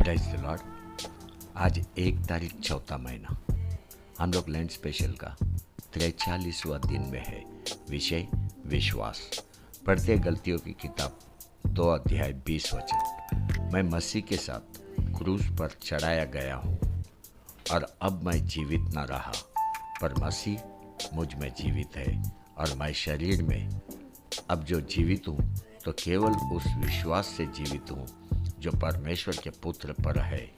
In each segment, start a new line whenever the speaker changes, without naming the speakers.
Praise the Lord. आज 1 तारीख चौथा महीना, हम लोग लैंड स्पेशल का 43वां दिन में है। विषय विश्वास। पढ़ते गलतियों की किताब 2 अध्याय 20 वचन। मैं मसीह के साथ क्रूस पर चढ़ाया गया हूँ और अब मैं जीवित न रहा, पर मसीह मुझ में जीवित है। और मैं शरीर में अब जो जीवित हूँ तो केवल उस विश्वास से जीवित हूँ जो परमेश्वर के पुत्र पर है,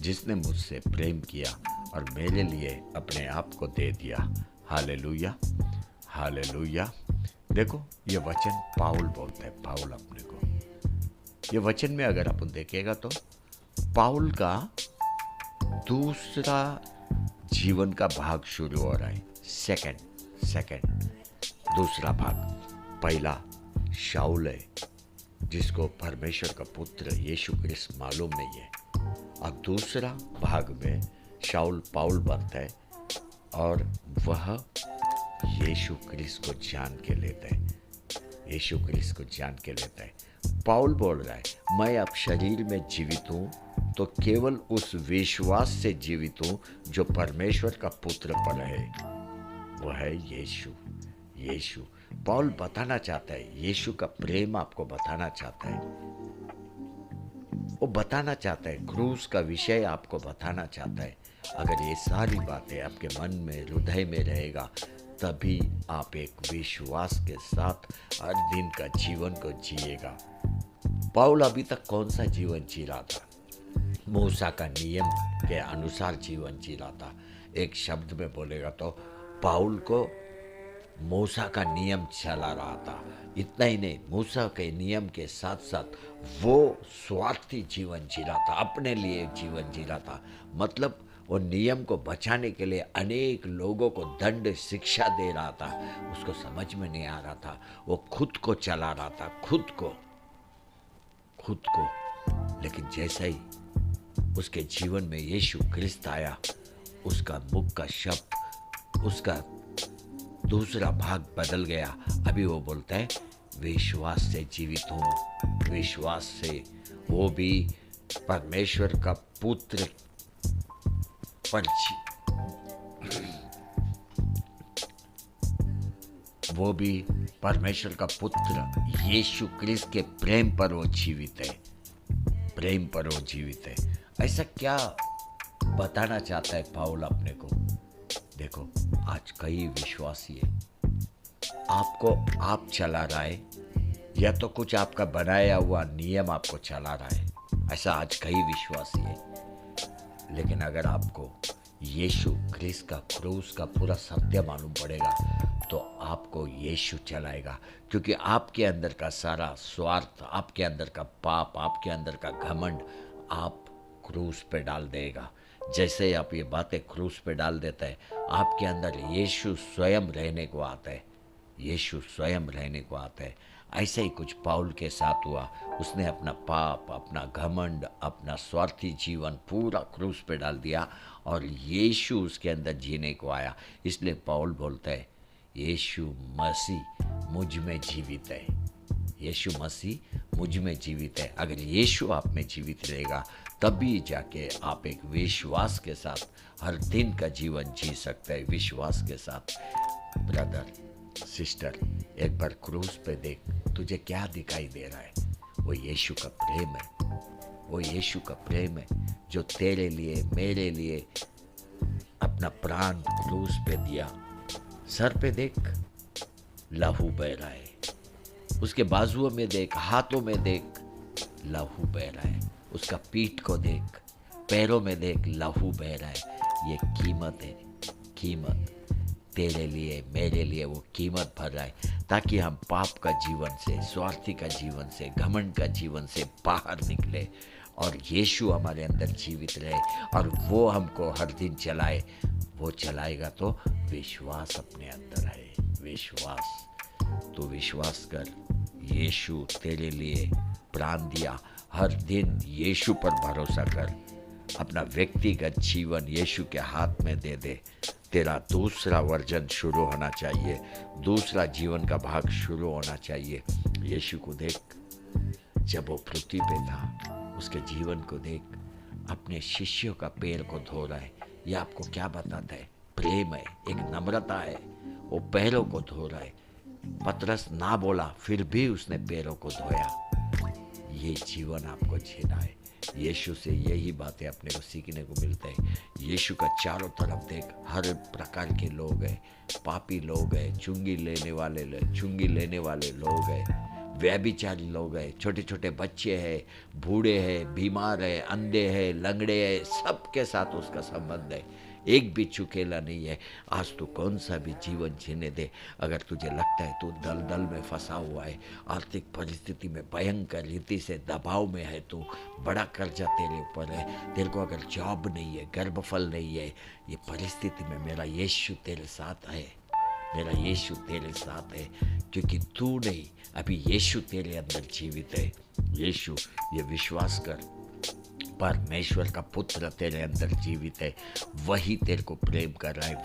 जिसने मुझसे प्रेम किया और मेरे लिए अपने आप को दे दिया। Hallelujah, hallelujah. देखो, ये वचन पाउल बोलते हैं, पाउल अपने को। ये वचन में अगर अपन देखेगा तो पाउल का दूसरा जीवन का भाग शुरू हो रहा है। सेकंड दूसरा भाग। पहला शाऊल है, जिसको परमेश्वर का पुत्र यीशु क्रिस्त मालूम नहीं है, और दूसरा भाग में शाऊल पाउल बनता है और वह यीशु क्रिस्त को जान के लेता है। यीशु क्रिस्त को जान के लेता है। पाउल बोल रहा है, मैं अब शरीर में जीवित हूँ तो केवल उस विश्वास से जीवित हूँ जो परमेश्वर का पुत्र पर है, वह है यीशु। यीशु पाउल बताना चाहता है, यीशु का प्रेम आपको बताना चाहता है। वो बताना चाहता है, क्रूस का विषय आपको बताना चाहता है। अगर ये सारी बातें आपके मन में, हृदय में रहेगा, तभी आप एक विश्वास के साथ हर दिन का जीवन को जिएगा। पाउल अभी तक कौन सा जीवन जी रहा था? मूसा का नियम के अनुसार जीवन जी रहा था। एक शब्द में बोलेगा तो पाउल को मूसा का नियम चला रहा था। इतना ही नहीं, मूसा के नियम के साथ साथ वो स्वार्थी जीवन जी रहा था, अपने लिए जीवन जी रहा था। मतलब वो नियम को बचाने के लिए अनेक लोगों को दंड शिक्षा दे रहा था। उसको समझ में नहीं आ रहा था, वो खुद को चला रहा था, खुद को। लेकिन जैसे ही उसके जीवन में यीशु क्रिस्त आया, उसका मुख का शब्द, उसका दूसरा भाग बदल गया। अभी वो बोलता है, विश्वास से जीवित हूँ। विश्वास से, वो भी परमेश्वर का पुत्र पर वो भी परमेश्वर का पुत्र यीशु क्रिस्त के प्रेम पर वो जीवित है। प्रेम पर वो जीवित है। ऐसा क्या बताना चाहता है पाउल अपने को? देखो, आज कई विश्वासी है, आपको आप चला रहा है, या तो कुछ आपका बनाया हुआ नियम आपको चला रहा है। ऐसा आज कई विश्वासी है। लेकिन अगर आपको यीशु क्रिस्त का क्रूस का पूरा सत्य मालूम पड़ेगा तो आपको यीशु चलाएगा, क्योंकि आपके अंदर का सारा स्वार्थ, आपके अंदर का पाप, आपके अंदर का घमंड आप क्रूस पे डाल देगा। जैसे ही आप ये बातें क्रूस पे डाल देते हैं, आपके अंदर यीशु स्वयं रहने को आता है। यीशु स्वयं रहने को आता है। ऐसे ही कुछ पाउल के साथ हुआ। उसने अपना पाप, अपना घमंड, अपना स्वार्थी जीवन पूरा क्रूस पे डाल दिया और यीशु उसके अंदर जीने को आया। इसलिए पाउल बोलता है, यीशु मसीह मुझ में जीवित है। यीशु मसीह मुझ में जीवित है। अगर यीशु आप में जीवित रहेगा, तभी जाके आप एक विश्वास के साथ हर दिन का जीवन जी सकते हैं। विश्वास के साथ। ब्रदर, सिस्टर, एक बार क्रूस पे देख, तुझे क्या दिखाई दे रहा है? वो यीशु का प्रेम है। वो यीशु का प्रेम है जो तेरे लिए, मेरे लिए अपना प्राण क्रूस पे दिया। सर पे देख, लहू बह रहा है। उसके बाजुओं में देख, हाथों में देख, लहू बह रहा है। उसका पीठ को देख, पैरों में देख, लहू बह रहा है। ये कीमत है, कीमत। तेरे लिए, मेरे लिए वो कीमत भर रहा है, ताकि हम पाप का जीवन से, स्वार्थी का जीवन से, घमंड का जीवन से बाहर निकले और यीशु हमारे अंदर जीवित रहे और वो हमको हर दिन चलाए। वो चलाएगा तो विश्वास अपने अंदर है। विश्वास। तो विश्वास कर, यीशु तेरे लिए प्राण दिया। हर दिन यीशु पर भरोसा कर। अपना व्यक्तिगत जीवन यीशु के हाथ में दे दे। तेरा दूसरा वर्जन शुरू होना चाहिए, दूसरा जीवन का भाग शुरू होना चाहिए। यीशु को देख, जब वो पृथ्वी पे था, उसके जीवन को देख। अपने शिष्यों का पैर को धो रहा है। ये आपको क्या बताता है? प्रेम है, एक नम्रता है। वो पैरों को धो रहा है। पतरस ना बोला, फिर भी उसने पैरों को धोया। ये जीवन आपको जीना है। यीशु से यही बातें अपने को सीखने को मिलता है। यीशु का चारों तरफ देख, हर प्रकार के लोग हैं, पापी लोग हैं, चुंगी लेने वाले लोग हैं, व्यभिचारी लोग हैं, छोटे छोटे बच्चे हैं, बूढ़े हैं, बीमार हैं, अंधे हैं, लंगड़े हैं, सबके साथ उसका संबंध है। एक भी चुकेला नहीं है। आज तू कौन सा भी जीवन जीने दे, अगर तुझे लगता है तू दलदल में फंसा हुआ है, आर्थिक परिस्थिति में भयंकर रीति से दबाव में है, तू बड़ा कर्जा तेरे ऊपर है, तेरे को अगर जॉब नहीं है, गर्भफल नहीं है, ये परिस्थिति में मेरा यीशु तेरे साथ है। मेरा यीशु तेरे साथ है, क्योंकि तू नहीं, अभी यीशु तेरे अंदर जीवित है। यीशु, ये विश्वास कर, परमेश्वर का पुत्र तेरे अंदर जीवित है। वही तेरे को प्रेम कर रहा है,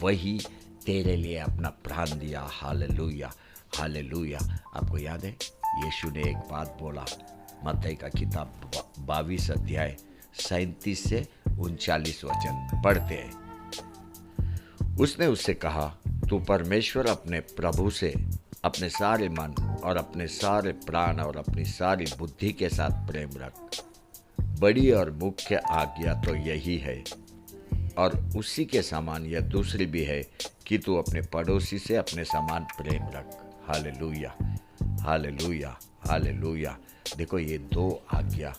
वही तेरे लिए अपना प्राण दिया। Hallelujah, hallelujah. आपको याद है यीशु ने एक बात बोला, मत्ती का किताब 22 अध्याय 37 से 39 वचन पढ़ते हैं। उसने उससे कहा, तू परमेश्वर अपने प्रभु से अपने सारे मन और अपने सारे प्राण और अपनी सारी बुद्धि के साथ प्रेम रख। बड़ी और मुख्य आज्ञा तो यही है, और उसी के समान यह दूसरी भी है कि तू अपने पड़ोसी से अपने समान प्रेम रख। Hallelujah, hallelujah, hallelujah. देखो, ये दो आज्ञा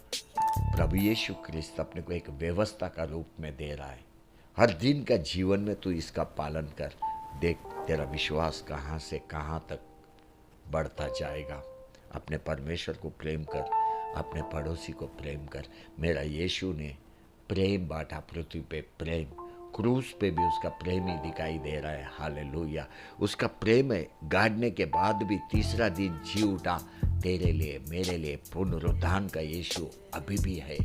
प्रभु यीशु ख्रिस्त अपने को एक व्यवस्था का रूप में दे रहा है। हर दिन का जीवन में तू इसका पालन कर, देख तेरा विश्वास कहाँ से कहाँ तक बढ़ता जाएगा। अपने परमेश्वर को प्रेम कर, अपने पड़ोसी को प्रेम कर। मेरा यीशु ने प्रेम बांटा पृथ्वी पे, प्रेम क्रूस पे भी उसका प्रेम ही दिखाई दे रहा है। हालेलुया। उसका प्रेम है, गाड़ने के बाद भी तीसरा दिन जी उठा तेरे लिए, मेरे लिए। पुनरुत्थान का यीशु अभी भी है,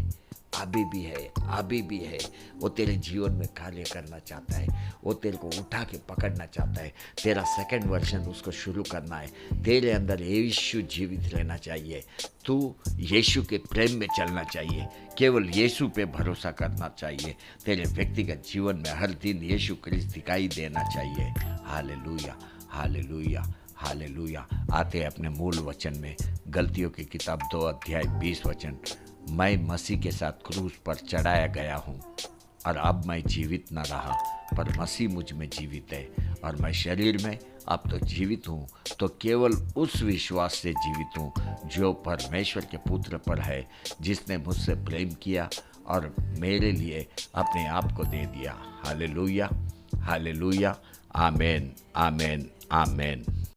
अभी भी है, अभी भी है। वो तेरे जीवन में कार्य करना चाहता है, वो तेरे को उठा के पकड़ना चाहता है। तेरा सेकंड वर्जन उसको शुरू करना है। तेरे अंदर यीशु जीवित रहना चाहिए। तू यीशु के प्रेम में चलना चाहिए, केवल यीशु पे भरोसा करना चाहिए। तेरे व्यक्तिगत जीवन में हर दिन यीशु क्रिस्त दिखाई देना चाहिए। Hallelujah, hallelujah, hallelujah. आते हैं अपने मूल वचन में, गलतियों की किताब 2 अध्याय 20 वचन। मैं मसीह के साथ क्रूस पर चढ़ाया गया हूँ, और अब मैं जीवित न रहा, पर मसीह मुझ में जीवित है। और मैं शरीर में अब तो जीवित हूँ, तो केवल उस विश्वास से जीवित हूँ जो परमेश्वर के पुत्र पर है, जिसने मुझसे प्रेम किया और मेरे लिए अपने आप को दे दिया। Hallelujah, hallelujah. आमेन, आमेन, आमेन।